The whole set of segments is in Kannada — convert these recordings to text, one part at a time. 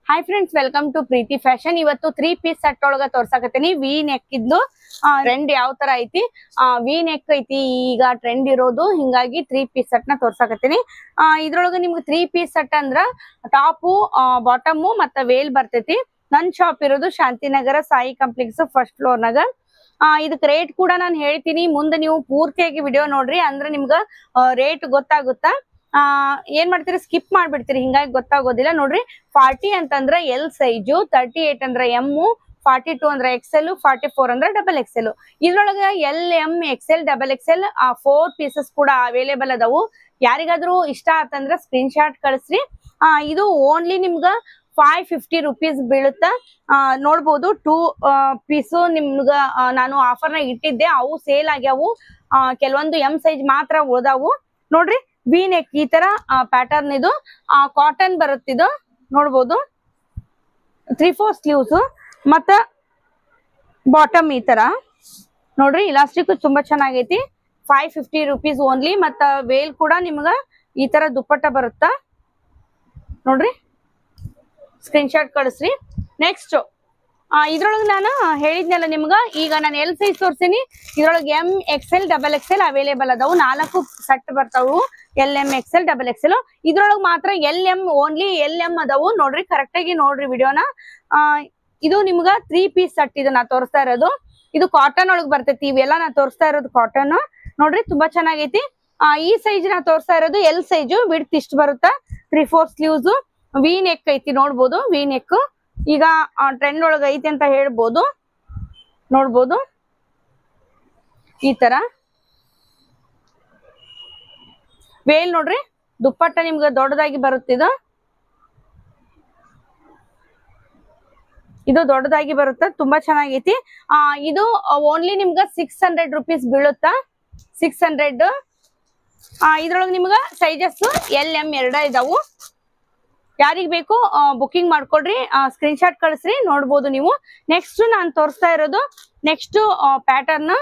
Hi friends, welcome to Preethi fashion. ಇವತ್ತು 3 ಪೀಸ್ ಸೆಟ್ ಒಳಗ ತೋರ್ಸಾಕತ್ತೀನಿ. ವಿ ನೆಕ್ ಇದ್ದು ಟ್ರೆಂಡ್ ಯಾವ ತರ ಐತಿ, ವಿ ನೆಕ್ ಐತಿ ಈಗ ಟ್ರೆಂಡ್ ಇರೋದು. ಹಿಂಗಾಗಿ 3 ಪೀಸ್ ಸೆಟ್ ನ ತೋರ್ಸಾಕತ್ತೀನಿ. ಇದ್ರೊಳಗ ನಿಮ್ಗೆ 3 ಪೀಸ್ ಸೆಟ್ ಅಂದ್ರ ಟಾಪು, ಬಾಟಮು ಮತ್ತ ವೇಲ್ ಬರ್ತೈತಿ. ನನ್ ಶಾಪ್ ಇರೋದು Shantinagar Sai complex first floor ನಾಗ. ಇದಕ್ ರೇಟ್ ಕೂಡ ನಾನು ಹೇಳ್ತೀನಿ, ಮುಂದೆ ನೀವು ಪೂರ್ತಿಯಾಗಿ ವಿಡಿಯೋ ನೋಡ್ರಿ, ಅಂದ್ರೆ ನಿಮ್ಗ ರೇಟ್ ಗೊತ್ತಾಗುತ್ತಾ. ಏನ್ ಮಾಡ್ತೀರಿ, ಸ್ಕಿಪ್ ಮಾಡ್ಬಿಡ್ತೀರಿ, ಹಿಂಗಾಗಿ ಗೊತ್ತಾಗೋದಿಲ್ಲ. ನೋಡ್ರಿ, 40 ಅಂತಂದ್ರ ಎಲ್ ಸೈಜು, 38 ಅಂದ್ರ ಎಮ್, 42 ಅಂದ್ರ ಎಕ್ಸೆಲ್, 44 ಅಂದ್ರ ಡಬಲ್ ಎಕ್ಸೆಲ್. ಇದ್ರೊಳಗ L, M, XL, double XL 4 pieces ಕೂಡ ಅವೈಲೇಬಲ್ ಅದಾವು. ಯಾರಿಗಾದ್ರೂ ಇಷ್ಟ ಆತಂದ್ರ ಸ್ಕ್ರೀನ್ ಶಾಟ್ ಕಳಿಸ್ರಿ. ಇದು ಓನ್ಲಿ ನಿಮ್ಗ 550 ರುಪೀಸ್ ಬೀಳುತ್ತ. ನೋಡ್ಬೋದು 2 ಪೀಸು ನಿಮ್ಗ ನಾನು ಆಫರ್ ನಾಗ ಇಟ್ಟಿದ್ದೆ, ಅವು ಸೇಲ್ ಆಗ್ಯಾವು. ಕೆಲವೊಂದು ಎಂ ಸೈಜ್ ಮಾತ್ರ ಉಳ್ದಾವು. ನೋಡ್ರಿ, ವಿ ನೆಕ್ ಈ ತರ ಪ್ಯಾಟರ್ನ್ ಇದು ಕಾಟನ್ ಬರುತ್ತಿದ್ದು. ನೋಡ್ಬೋದು 3/4 ಸ್ಲೀವ್ಸ್ ಮತ್ತ ಬಾಟಮ್ ಈ ತರ. ನೋಡ್ರಿ, ಇಲಾಸ್ಟಿಕ್ ತುಂಬಾ ಚೆನ್ನಾಗೈತಿ. 550 ರುಪೀಸ್ ಓನ್ಲಿ. ಮತ್ತ ವೇಲ್ ಕೂಡ ನಿಮ್ಗ ಈ ತರ ದುಪ್ಪಟ್ಟ ಬರುತ್ತಾ. ನೋಡ್ರಿ, ಸ್ಕ್ರೀನ್ ಶಾಟ್ ಕಳಿಸ್ರಿ. ನೆಕ್ಸ್ಟ್ ಇದ್ರೊಳಗ ನಾನು ಹೇಳಿದ್ನಲ್ಲ ನಿಮ್ಗ, ಈಗ ನಾನು ಎಲ್ ಸೈಜ್ ತೋರ್ಸೀನಿ. ಇದ್ರೊಳಗೆ M, XL, double XL available ಅದಾವು. 4 ಸೆಟ್ ಬರ್ತಾವು, L, M, XL, double XL. ಇದ್ರೊಳಗೆ ಮಾತ್ರ L, M, only L, M ಅದಾವು. ನೋಡ್ರಿ, ಕರೆಕ್ಟ್ ಆಗಿ ನೋಡ್ರಿ ವಿಡಿಯೋನ. ಇದು ನಿಮ್ಗ 3 ಪೀಸ್ ಸೆಟ್ ಇದು ನಾ ತೋರಿಸ್ತಾ ಇರೋದು. ಇದು ಕಾಟನ್ ಒಳಗ್ ಬರ್ತೈತಿ. ಇವೆಲ್ಲ ನಾ ತೋರಿಸ್ತಾ ಇರೋದು ಕಾಟನ್. ನೋಡ್ರಿ, ತುಂಬಾ ಚೆನ್ನಾಗೈತಿ. ಈ ಸೈಜ್ ನಾ ತೋರಿಸ್ತಾ ಇರೋದು ಎಲ್ ಸೈಜು. ವಿಡ್ತ್ ಇಷ್ಟು ಬರುತ್ತಾ. 3/4 ಸ್ಲೀವ್ಸ್, ವಿ ನೆಕ್ ಐತಿ. ನೋಡ್ಬೋದು, ವಿ ನೆಕ್ ಈಗ ಟ್ರೆಂಡ್ ಒಳಗ ಐತಿ ಅಂತ ಹೇಳ್ಬೋದು. ನೋಡ್ಬೋದು ಈ ತರ ವೇಲ್. ನೋಡ್ರಿ, ದುಪ್ಪಟ್ಟ ನಿಮ್ಗೆ ದೊಡ್ಡದಾಗಿ ಬರುತ್ತಿದ್ದು. ಇದು ದೊಡ್ಡದಾಗಿ ಬರುತ್ತೆ, ತುಂಬಾ ಚೆನ್ನಾಗೈತಿ. ಇದು ಓನ್ಲಿ ನಿಮ್ಗ 600 ರುಪೀಸ್ ಬೀಳುತ್ತಾ. 600. ಇದ್ರೊಳಗೆ ನಿಮ್ಗ ಸೈಜಸ್ ಎಲ್, ಎಂ ಎರಡ ಇದಾವು. ಯಾರಿಗ್ ಬೇಕು ಬುಕಿಂಗ್ ಮಾಡ್ಕೊಡ್ರಿ, ಸ್ಕ್ರೀನ್ ಶಾಟ್ ಕಳಿಸ್ರಿ. ನೋಡ್ಬೋದು ನೀವು. ನೆಕ್ಸ್ಟ್ ನಾನು ತೋರಿಸ್ತಾ ಇರೋದು ನೆಕ್ಸ್ಟ್ ಪ್ಯಾಟರ್ನ್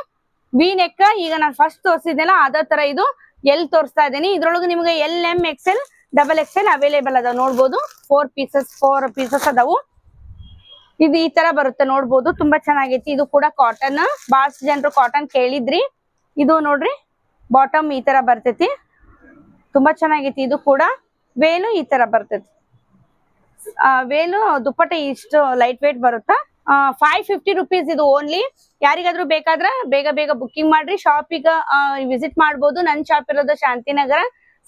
ವಿ ನೆಕ್. ಈಗ ನಾನು ಫಸ್ಟ್ ತೋರಿಸಿದ್ನಲ್ಲ ಅದೇ ತರ ಇದು ಎಲ್ ತೋರಿಸ್ತಾ ಇದ್ದೀನಿ. ಇದ್ರೊಳಗೆ ನಿಮ್ಗೆ L, M, XL, double XL available ಅದಾವ. ನೋಡ್ಬೋದು 4 ಪೀಸಸ್ ಅದಾವು. ಇದು ಈ ತರ ಬರುತ್ತೆ. ನೋಡ್ಬೋದು, ತುಂಬಾ ಚೆನ್ನಾಗೈತಿ. ಇದು ಕೂಡ ಕಾಟನ್. ಬಹಳಷ್ಟು ಜನರು ಕಾಟನ್ ಕೇಳಿದ್ರಿ. ಇದು ನೋಡ್ರಿ, ಬಾಟಮ್ ಈ ತರ ಬರ್ತೈತಿ. ತುಂಬಾ ಚೆನ್ನಾಗೈತಿ. ಇದು ಕೂಡ ವೇಲು ಈ ತರ ಬರ್ತೈತಿ. ವೇಲು ದುಪ್ಪಟ್ಟ ಇಷ್ಟು ಲೈಟ್ ವೇಟ್ ಬರುತ್ತಾ. 550 ರುಪೀಸ್ ಇದು ಓನ್ಲಿ. ಯಾರಿಗಾದ್ರೂ ಬೇಕಾದ್ರ ಬೇಗ ಬೇಗ ಬುಕ್ಕಿಂಗ್ ಮಾಡ್ರಿ. ಶಾಪಿಗ ವಿಸಿಟ್ ಮಾಡ್ಬೋದು. ನನ್ ಶಾಪ್ ಇರೋದು Shantinagar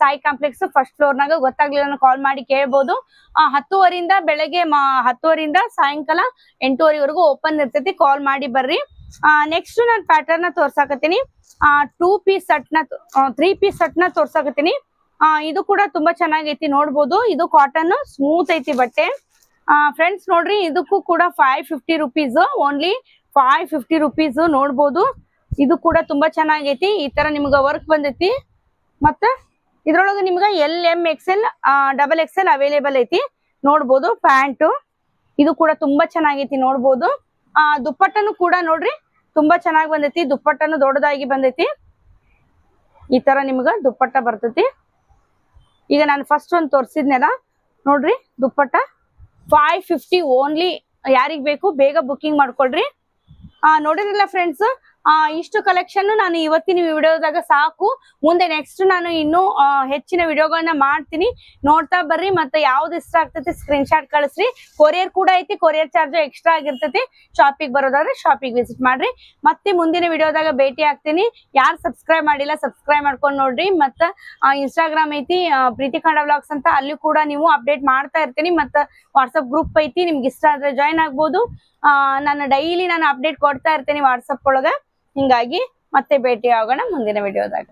Sai complex first floor ನಾಗ. ಗೊತ್ತಾಗ್ಲಿಲ್ಲ ಕಾಲ್ ಮಾಡಿ ಕೇಳ್ಬೋದು. 10 ಬೆಳಗ್ಗೆ 10 ಸಾಯಂಕಾಲ 8 ಓಪನ್ ಇರ್ತೈತಿ. ಕಾಲ್ ಮಾಡಿ ಬರ್ರಿ. ನೆಕ್ಸ್ಟ್ ನಾನು ಪ್ಯಾಟರ್ನ್ ನ ತೋರ್ಸಾಕತ್ತೀನಿ. 2 ಪೀಸ್ ಸೆಟ್ ನ 3 ಪೀಸ್ ಸೆಟ್ ನ ತೋರ್ಸಾಕತ್ತೀನಿ. ಇದು ಕೂಡ ತುಂಬಾ ಚೆನ್ನಾಗೈತಿ. ನೋಡ್ಬೋದು, ಇದು ಕಾಟನ್ ಸ್ಮೂತ್ ಐತಿ ಬಟ್ಟೆ. ಫ್ರೆಂಡ್ಸ್ ನೋಡ್ರಿ, ಇದಕ್ಕೂ ಕೂಡ 550 ರುಪೀಸ್ ಓನ್ಲಿ. 550 ರುಪೀಸ್. ನೋಡ್ಬೋದು, ಇದು ಕೂಡ ತುಂಬಾ ಚೆನ್ನಾಗೈತಿ. ಈ ತರ ನಿಮ್ಗ ವರ್ಕ್ ಬಂದೈತಿ. ಮತ್ತ ಇದ್ರೊಳಗೆ ನಿಮ್ಗ L, M, XL, double XL available ಐತಿ. ನೋಡ್ಬೋದು ಪ್ಯಾಂಟು. ಇದು ಕೂಡ ತುಂಬಾ ಚೆನ್ನಾಗೈತಿ. ನೋಡ್ಬೋದು, ದುಪ್ಪಟ್ಟನು ಕೂಡ ನೋಡ್ರಿ ತುಂಬಾ ಚೆನ್ನಾಗಿ ಬಂದೈತಿ. ದುಪ್ಪಟ್ಟನು ದೊಡ್ಡದಾಗಿ ಬಂದೈತಿ. ಈ ತರ ನಿಮ್ಗ ದುಪ್ಪಟ್ಟ ಬರ್ತೈತಿ. ಈಗ ನಾನು ಫಸ್ಟ್ ಒಂದು ತೋರಿಸಿದ್ನೆಲ್ಲ. ನೋಡ್ರಿ, ದುಪ್ಪಟ್ಟ 550 ಓನ್ಲಿ. ಯಾರಿಗ್ ಬೇಕು ಬೇಗ ಬುಕ್ಕಿಂಗ್ ಮಾಡ್ಕೊಳ್ರಿ. ನೋಡಿರಲ್ಲ ಫ್ರೆಂಡ್ಸ್, ಇಷ್ಟು ಕಲೆಕ್ಷನ್ ನಾನು ಇವತ್ತಿನ ವಿಡಿಯೋದಾಗ ಸಾಕು. ಮುಂದೆ ನೆಕ್ಸ್ಟ್ ನಾನು ಇನ್ನೂ ಹೆಚ್ಚಿನ ವಿಡಿಯೋಗಳನ್ನ ಮಾಡ್ತೀನಿ. ನೋಡ್ತಾ ಬರ್ರಿ. ಮತ್ತೆ ಯಾವ್ದು ಇಷ್ಟ ಆಗ್ತೈತಿ ಸ್ಕ್ರೀನ್ ಶಾಟ್ ಕಳಿಸ್ರಿ. ಕೊರಿಯರ್ ಕೂಡ ಐತಿ. ಕೊರಿಯರ್ ಚಾರ್ಜ್ ಎಕ್ಸ್ಟ್ರಾ ಆಗಿರ್ತೈತಿ. ಶಾಪಿಗೆ ಬರೋದಾದ್ರೆ ಶಾಪಿಗೆ ವಿಸಿಟ್ ಮಾಡ್ರಿ. ಮತ್ತೆ ಮುಂದಿನ ವಿಡಿಯೋದಾಗ ಭೇಟಿ ಆಗ್ತೀನಿ. ಯಾರು ಸಬ್ಸ್ಕ್ರೈಬ್ ಮಾಡಿಲ್ಲ ಸಬ್ಸ್ಕ್ರೈಬ್ ಮಾಡ್ಕೊಂಡು ನೋಡ್ರಿ. ಮತ್ತ ಇನ್ಸ್ಟಾಗ್ರಾಮ್ ಐತಿ ಪ್ರೀತಿ ಕನ್ನಡ ವ್ಲಾಗ್ಸ್ ಅಂತ, ಅಲ್ಲಿ ಕೂಡ ನೀವು ಅಪ್ಡೇಟ್ ಮಾಡ್ತಾ ಇರ್ತೀನಿ. ಮತ್ತ ವಾಟ್ಸಪ್ ಗ್ರೂಪ್ ಐತಿ, ನಿಮ್ಗೆ ಇಷ್ಟ ಆದ್ರೆ ಜಾಯ್ನ್ ಆಗ್ಬೋದು. ನಾನು ಡೈಲಿ ಅಪ್ಡೇಟ್ ಕೊಡ್ತಾ ಇರ್ತೀನಿ ವಾಟ್ಸಪ್ ಒಳಗ. ಹಿಂಗಾಗಿ ಮತ್ತೆ ಭೇಟಿ ಆಗೋಣ ಮುಂದಿನ ವಿಡಿಯೋದಾಗ.